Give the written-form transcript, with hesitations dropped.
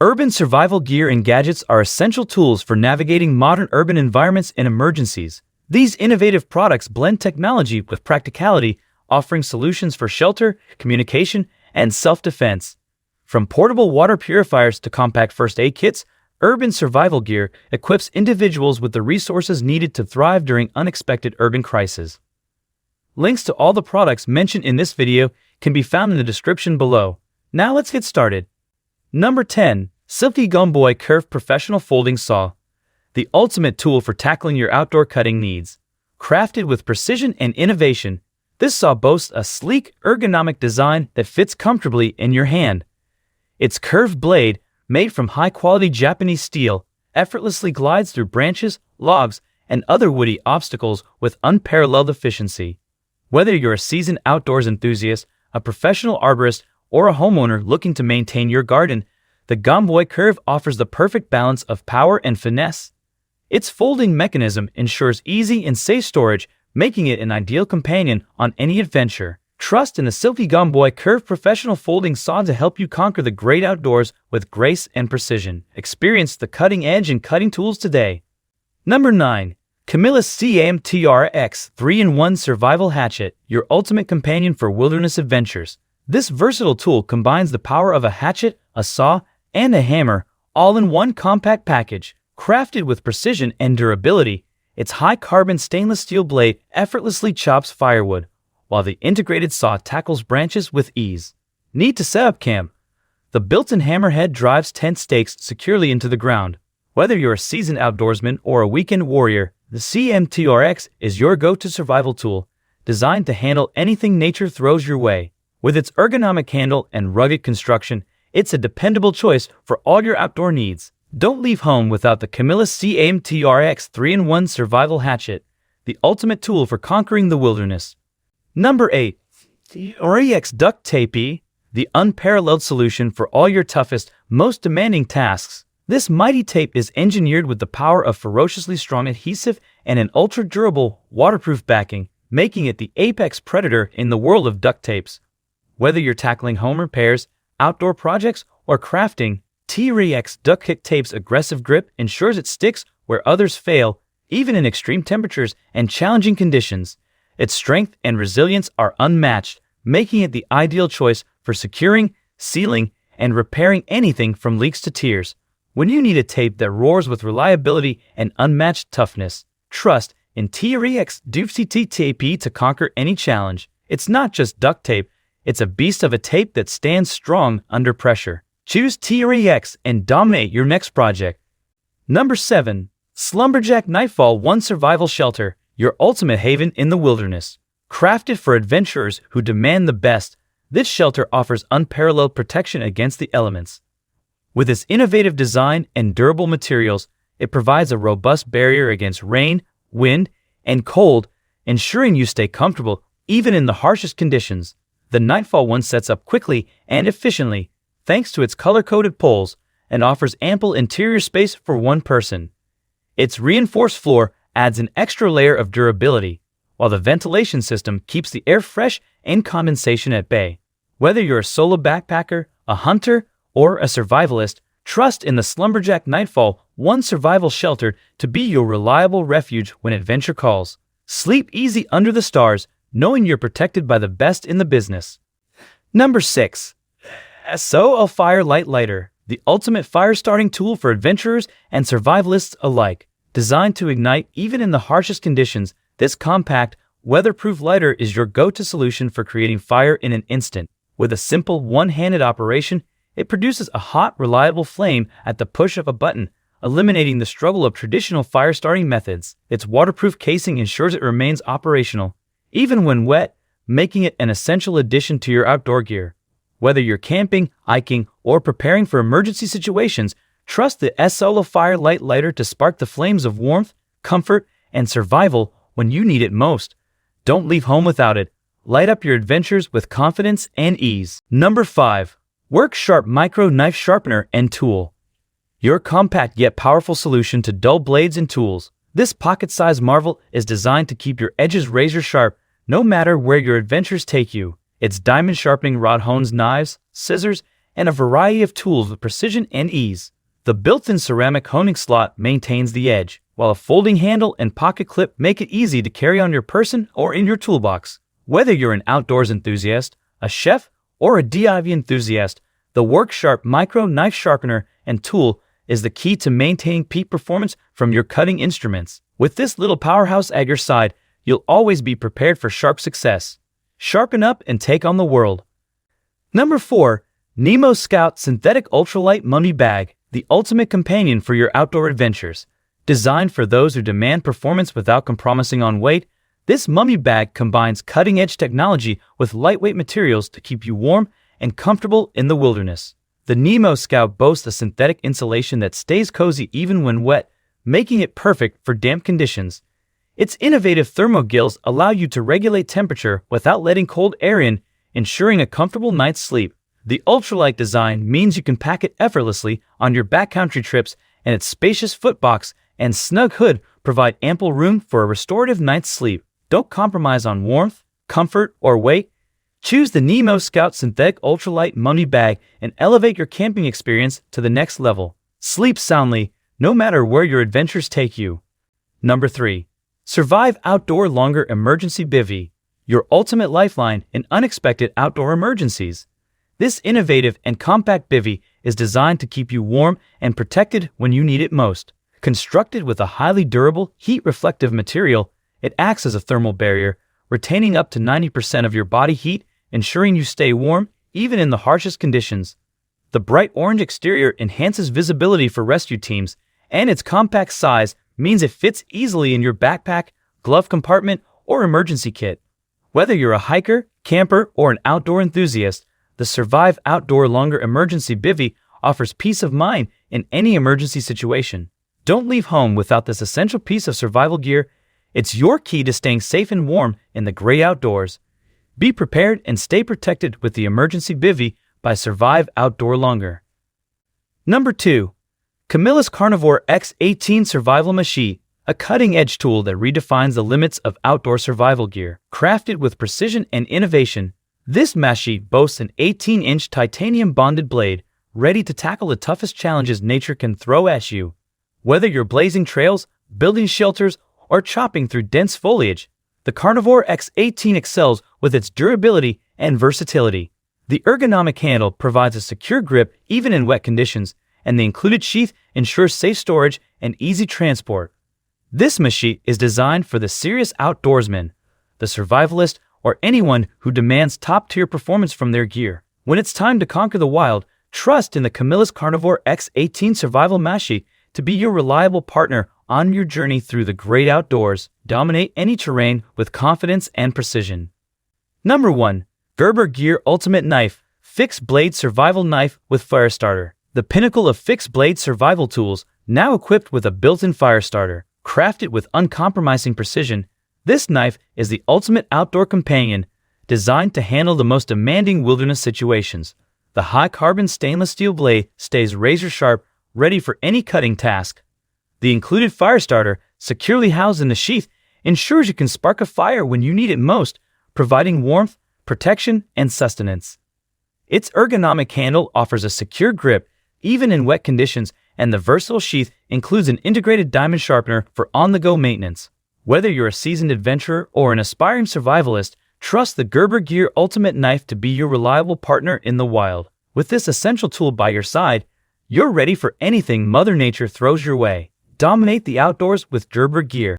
Urban survival gear and gadgets are essential tools for navigating modern urban environments and emergencies. These innovative products blend technology with practicality, offering solutions for shelter, communication, and self-defense. From portable water purifiers to compact first aid kits, urban survival gear equips individuals with the resources needed to thrive during unexpected urban crises. Links to all the products mentioned in this video can be found in the description below. Now let's get started. Number 10. Silky Gomboy Curved Professional Folding Saw. The ultimate tool for tackling your outdoor cutting needs. Crafted with precision and innovation, this saw boasts a sleek, ergonomic design that fits comfortably in your hand. Its curved blade, made from high-quality Japanese steel, effortlessly glides through branches, logs, and other woody obstacles with unparalleled efficiency. Whether you're a seasoned outdoors enthusiast, a professional arborist, or a homeowner looking to maintain your garden, the Gomboy Curve offers the perfect balance of power and finesse. Its folding mechanism ensures easy and safe storage, making it an ideal companion on any adventure. Trust in the Silky Gomboy Curve Professional Folding Saw to help you conquer the great outdoors with grace and precision. Experience the cutting edge in cutting tools today. Number 9. Camillus CAMTRX 3-in-1 Survival Hatchet, your ultimate companion for wilderness adventures. This versatile tool combines the power of a hatchet, a saw, and a hammer, all in one compact package. Crafted with precision and durability, its high-carbon stainless steel blade effortlessly chops firewood, while the integrated saw tackles branches with ease. Need to set up camp? The built-in hammerhead drives tent stakes securely into the ground. Whether you're a seasoned outdoorsman or a weekend warrior, the CAMTRX is your go-to survival tool, designed to handle anything nature throws your way. With its ergonomic handle and rugged construction, it's a dependable choice for all your outdoor needs. Don't leave home without the Camillus CAMTRX 3-in-1 Survival Hatchet, the ultimate tool for conquering the wilderness. Number 8. REX Duct Tape, the unparalleled solution for all your toughest, most demanding tasks. This mighty tape is engineered with the power of ferociously strong adhesive and an ultra-durable, waterproof backing, making it the apex predator in the world of duct tapes. Whether you're tackling home repairs, outdoor projects, or crafting, REX Duct Tape's aggressive grip ensures it sticks where others fail, even in extreme temperatures and challenging conditions. Its strength and resilience are unmatched, making it the ideal choice for securing, sealing, and repairing anything from leaks to tears. When you need a tape that roars with reliability and unmatched toughness, trust in REX DUCT Tape to conquer any challenge. It's not just duct tape, it's a beast of a tape that stands strong under pressure. Choose REX and dominate your next project. Number 7. Slumberjack Nightfall 1 Survival Shelter, your ultimate haven in the wilderness. Crafted for adventurers who demand the best, this shelter offers unparalleled protection against the elements. With its innovative design and durable materials, it provides a robust barrier against rain, wind, and cold, ensuring you stay comfortable even in the harshest conditions. The Nightfall 1 sets up quickly and efficiently, thanks to its color-coded poles, and offers ample interior space for one person. Its reinforced floor adds an extra layer of durability, while the ventilation system keeps the air fresh and condensation at bay. Whether you're a solo backpacker, a hunter, or a survivalist, trust in the Slumberjack Nightfall 1 Survival Shelter to be your reliable refuge when adventure calls. Sleep easy under the stars, knowing you're protected by the best in the business. Number 6. S.O.L Firelight Lighter, the ultimate fire-starting tool for adventurers and survivalists alike. Designed to ignite even in the harshest conditions, this compact, weatherproof lighter is your go-to solution for creating fire in an instant. With a simple one-handed operation, it produces a hot, reliable flame at the push of a button, eliminating the struggle of traditional fire-starting methods. Its waterproof casing ensures it remains operational, even when wet, making it an essential addition to your outdoor gear. Whether you're camping, hiking, or preparing for emergency situations, trust the S.O.L Firelight Lighter to spark the flames of warmth, comfort, and survival when you need it most. Don't leave home without it. Light up your adventures with confidence and ease. Number 5. Work Sharp Micro Knife Sharpener and Tool. Your compact yet powerful solution to dull blades and tools. This pocket-sized marvel is designed to keep your edges razor sharp no matter where your adventures take you. Its diamond sharpening rod hones knives, scissors, and a variety of tools with precision and ease. The built-in ceramic honing slot maintains the edge, while a folding handle and pocket clip make it easy to carry on your person or in your toolbox. Whether you're an outdoors enthusiast, a chef, or a DIY enthusiast, the WorkSharp Micro Knife Sharpener and tool is the key to maintaining peak performance from your cutting instruments. With this little powerhouse at your side, you'll always be prepared for sharp success. Sharpen up and take on the world. Number 4. NEMO Scout Synthetic Ultralight Mummy Bag, the ultimate companion for your outdoor adventures. Designed for those who demand performance without compromising on weight, this mummy bag combines cutting-edge technology with lightweight materials to keep you warm and comfortable in the wilderness. The NEMO Scout boasts a synthetic insulation that stays cozy even when wet, making it perfect for damp conditions. Its innovative thermogills allow you to regulate temperature without letting cold air in, ensuring a comfortable night's sleep. The ultralight design means you can pack it effortlessly on your backcountry trips, and its spacious footbox and snug hood provide ample room for a restorative night's sleep. Don't compromise on warmth, comfort, or weight. Choose the NEMO Scout Synthetic Ultralight Mummy Bag and elevate your camping experience to the next level. Sleep soundly, no matter where your adventures take you. Number 3. Survive Outdoor Longer Emergency Bivvy, your ultimate lifeline in unexpected outdoor emergencies. This innovative and compact bivvy is designed to keep you warm and protected when you need it most. Constructed with a highly durable, heat-reflective material, it acts as a thermal barrier, retaining up to 90% of your body heat, ensuring you stay warm even in the harshest conditions. The bright orange exterior enhances visibility for rescue teams, and its compact size means it fits easily in your backpack, glove compartment, or emergency kit. Whether you're a hiker, camper, or an outdoor enthusiast, the Survive Outdoor Longer Emergency Bivvy offers peace of mind in any emergency situation. Don't leave home without this essential piece of survival gear. It's your key to staying safe and warm in the great outdoors. Be prepared and stay protected with the Emergency Bivvy by Survive Outdoor Longer. Number 2. Camillus Carnivore X18 Survival Machete, a cutting-edge tool that redefines the limits of outdoor survival gear. Crafted with precision and innovation, this machete boasts an 18-inch titanium-bonded blade, ready to tackle the toughest challenges nature can throw at you. Whether you're blazing trails, building shelters, or chopping through dense foliage, the Carnivore X18 excels with its durability and versatility. The ergonomic handle provides a secure grip even in wet conditions, and the included sheath ensures safe storage and easy transport. This machete is designed for the serious outdoorsman, the survivalist, or anyone who demands top-tier performance from their gear. When it's time to conquer the wild, trust in the Camillus Carnivore X18 Survival Machete to be your reliable partner on your journey through the great outdoors. Dominate any terrain with confidence and precision. Number 1. Gerber Gear Ultimate Knife Fixed Blade Survival Knife with Firestarter. The pinnacle of fixed blade survival tools, now equipped with a built-in Firestarter. Crafted with uncompromising precision, this knife is the ultimate outdoor companion, designed to handle the most demanding wilderness situations. The high-carbon stainless steel blade stays razor-sharp, ready for any cutting task. The included Firestarter, securely housed in the sheath, ensures you can spark a fire when you need it most, providing warmth, protection, and sustenance. Its ergonomic handle offers a secure grip, even in wet conditions, and the versatile sheath includes an integrated diamond sharpener for on-the-go maintenance. Whether you're a seasoned adventurer or an aspiring survivalist, trust the Gerber Gear Ultimate Knife to be your reliable partner in the wild. With this essential tool by your side, you're ready for anything Mother Nature throws your way. Dominate the outdoors with Gerber Gear.